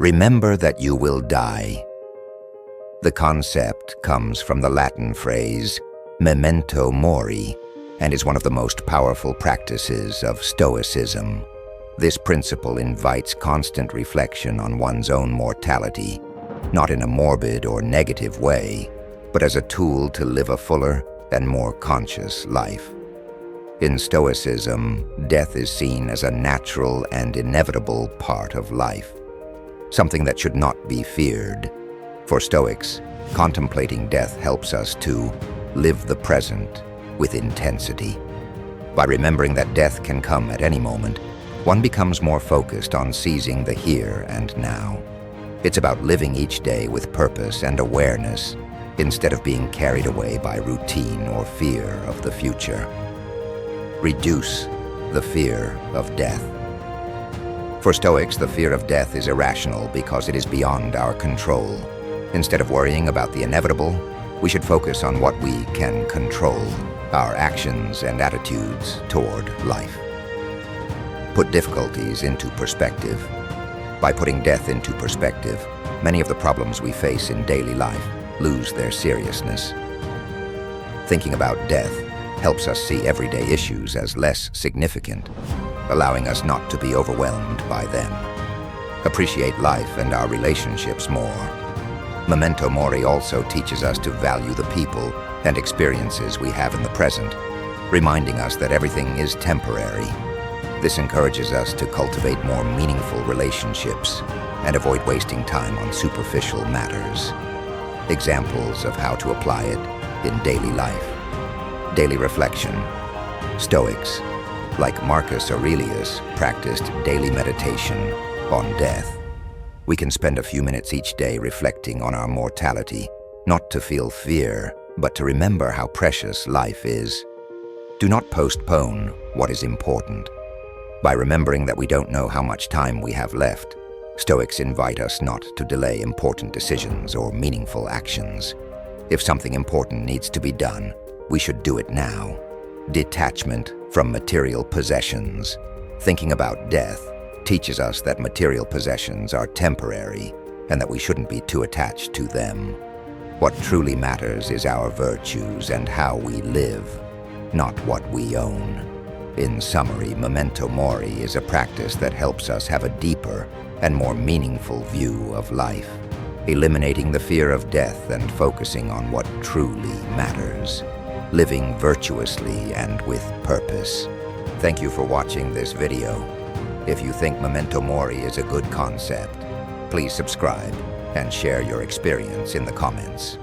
Remember that you will die. The concept comes from the Latin phrase Memento Mori and is one of the most powerful practices of Stoicism. This principle invites constant reflection on one's own mortality, not in a morbid or negative way, but as a tool to live a fuller and more conscious life. In Stoicism, death is seen as a natural and inevitable part of life, something that should not be feared. For Stoics, contemplating death helps us to live the present with intensity. By remembering that death can come at any moment, one becomes more focused on seizing the here and now. It's about living each day with purpose and awareness, instead of being carried away by routine or fear of the future. Reduce the fear of death. For Stoics, the fear of death is irrational because it is beyond our control. Instead of worrying about the inevitable, we should focus on what we can control, our actions and attitudes toward life. Put difficulties into perspective. By putting death into perspective, many of the problems we face in daily life lose their seriousness. Thinking about death helps us see everyday issues as less significant, allowing us not to be overwhelmed by them. Appreciate life and our relationships more. Memento Mori also teaches us to value the people and experiences we have in the present, reminding us that everything is temporary. This encourages us to cultivate more meaningful relationships and avoid wasting time on superficial matters. Examples of how to apply it in daily life. Daily reflection. Stoics, like Marcus Aurelius, practiced daily meditation on death. We can spend a few minutes each day reflecting on our mortality, not to feel fear, but to remember how precious life is. Do not postpone what is important. By remembering that we don't know how much time we have left, Stoics invite us not to delay important decisions or meaningful actions. If something important needs to be done, we should do it now. Detachment from material possessions. Thinking about death teaches us that material possessions are temporary and that we shouldn't be too attached to them. What truly matters is our virtues and how we live, not what we own. In summary, Memento Mori is a practice that helps us have a deeper and more meaningful view of life, eliminating the fear of death and focusing on what truly matters, living virtuously and with purpose. Thank you for watching this video. If you think Memento Mori is a good concept, please subscribe and share your experience in the comments.